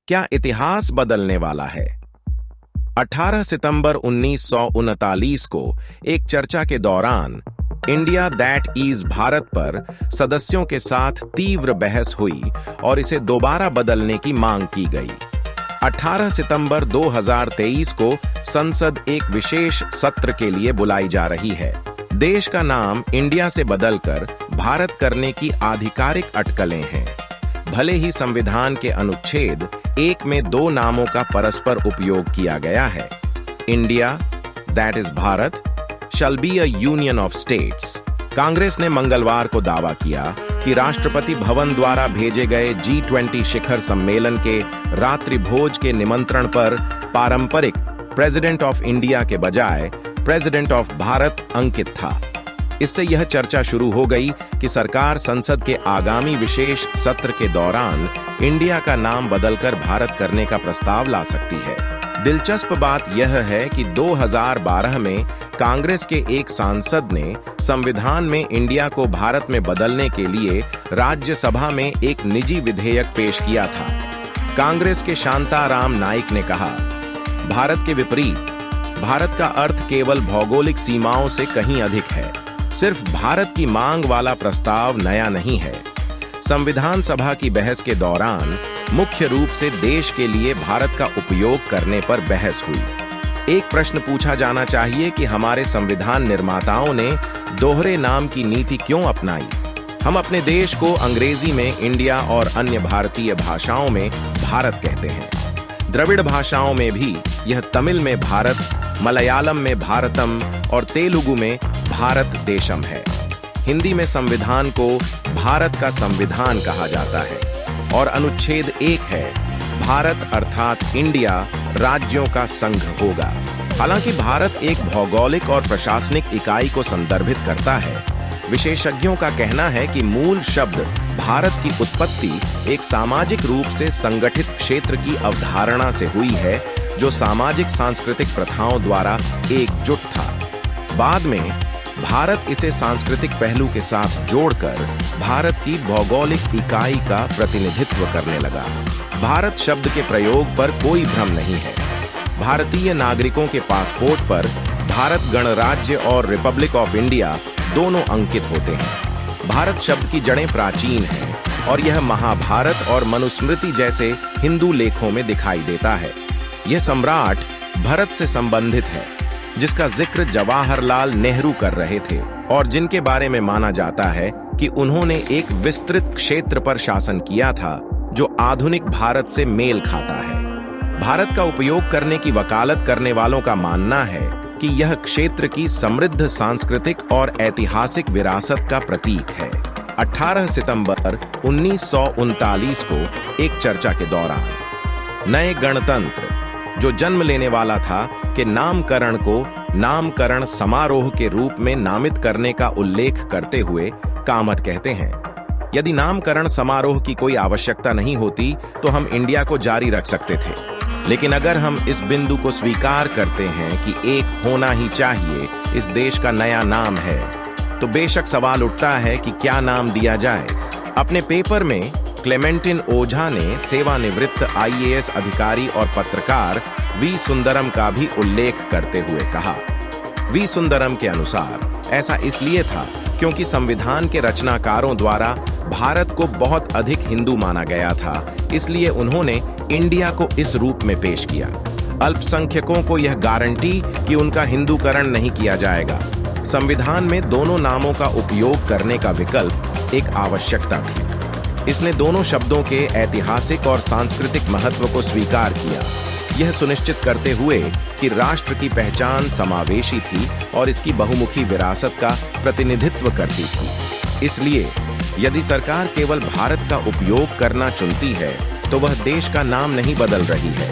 क्या इतिहास बदलने वाला है? 18 सितंबर 1939 को एक चर्चा के दौरान इंडिया दैट इज भारत पर सदस्यों के साथ तीव्र बहस हुई और इसे दोबारा बदलने की मांग की गई। 18 सितंबर 2023 को संसद एक विशेष सत्र के लिए बुलाई जा रही है। देश का नाम इंडिया से बदलकर भारत करने की आधिकारिक अटकलें हैं। भले ही संविधान के अनुच्छेद 1 में 2 नामों का परस्पर उपयोग किया गया है। India that is Bharat shall be a union of states. Congress ने मंगलवार को दावा किया कि राष्ट्रपति भवन द्वारा भेजे गए G20 शिखर सम्मेलन के रात्रि भोज के निमंत्रण पर पारंपरिक प्रेसिडेंट ऑफ इंडिया के बजाय प्रेसिडेंट ऑफ भारत अंकित था। इससे यह चर्चा शुरू हो गई कि सरकार संसद के आगामी विशेष सत्र के दौरान इंडिया का नाम बदलकर भारत करने का प्रस्ताव ला सकती है। दिलचस्प बात यह है कि 2012 में कांग्रेस के एक सांसद ने संविधान में इंडिया को भारत में बदलने के लिए राज्यसभा में एक निजी विधेयक पेश किया था। कांग्रेस के शांताराम नाइक ने कहा, भारत के विपरीत भारत का अर्थ केवल भौगोलिक सीमाओं से कहीं अधिक है। सिर्फ भारत की मांग वाला प्रस्ताव नया नहीं है। संविधान सभा की बहस के दौरान मुख्य रूप से देश के लिए भारत का उपयोग करने पर बहस हुई। एक प्रश्न पूछा जाना चाहिए कि हमारे संविधान निर्माताओं ने दोहरे नाम की नीति क्यों अपनाई? हम अपने देश को अंग्रेजी में इंडिया और अन्य भारतीय भाषाओं में भारत कहते हैं। द्रविड़ भाषाओं में भी यह तमिल में भारत, मलयालम में भारतम और तेलुगु में भारत देशम है। हिंदी में संविधान को भारत का संविधान कहा जाता है और अनुच्छेद 1 है, भारत अर्थात इंडिया राज्यों का संघ होगा। हालांकि भारत एक भौगोलिक और प्रशासनिक इकाई को संदर्भित करता है। विशेषज्ञों का कहना है कि मूल शब्द भारत की उत्पत्ति एक सामाजिक रूप से संगठित क्षेत्र की अवधारणा से हुई है, जो सामाजिक सांस्कृतिक प्रथाओं द्वारा एकजुट था। बाद में भारत इसे सांस्कृतिक पहलू के साथ जोड़कर भारत की भौगोलिक इकाई का प्रतिनिधित्व करने लगा। भारत शब्द के प्रयोग पर कोई भ्रम नहीं है। भारतीय नागरिकों के पासपोर्ट पर भारत गणराज्य और रिपब्लिक ऑफ इंडिया दोनों अंकित होते हैं। भारत शब्द की जड़ें प्राचीन हैं और यह महाभारत और मनुस्मृति जैसे हिंदू लेखों में दिखाई देता है। यह सम्राट भरत से संबंधित है, जिसका जिक्र जवाहरलाल नेहरू कर रहे थे और जिनके बारे में माना जाता है कि उन्होंने एक विस्तृत क्षेत्र पर शासन किया था जो आधुनिक भारत से मेल खाता है। भारत का उपयोग करने की वकालत करने वालों का मानना है कि यह क्षेत्र की समृद्ध सांस्कृतिक और ऐतिहासिक विरासत का प्रतीक है। 18 सितंबर 1939 को एक चर्चा के दौरान नए गणतंत्र जो जन्म लेने वाला था के नामकरण को नामकरण समारोह के रूप में नामित करने का उल्लेख करते हुए कामट कहते हैं। यदि नामकरण समारोह की कोई आवश्यकता नहीं होती तो हम इंडिया को जारी रख सकते थे, लेकिन अगर हम इस बिंदु को स्वीकार करते हैं कि एक होना ही चाहिए इस देश का नया नाम है, तो बेशक सवाल उठता है कि क्या नाम दिया जाए। अपने पेपर में क्लेमेंटिन ओझा ने सेवानिवृत्त IAS अधिकारी और पत्रकार वी सुंदरम का भी उल्लेख करते हुए कहा। वी सुंदरम के अनुसार ऐसा इसलिए था क्योंकि संविधान के रचनाकारों द्वारा भारत को बहुत अधिक हिंदू माना गया था, इसलिए उन्होंने इंडिया को इस रूप में पेश किया। अल्पसंख्यकों को यह गारंटी कि उनका हिंदूकरण नहीं किया जाएगा। संविधान में दोनों नामों का उपयोग करने का विकल्प एक आवश्यकता थी। इसने दोनों शब्दों के ऐतिहासिक और सांस्कृतिक महत्व को स्वीकार किया, यह सुनिश्चित करते हुए कि राष्ट्र की पहचान समावेशी थी और इसकी बहुमुखी विरासत का प्रतिनिधित्व करती थी। इसलिए यदि सरकार केवल भारत का उपयोग करना चुनती है तो वह देश का नाम नहीं बदल रही है,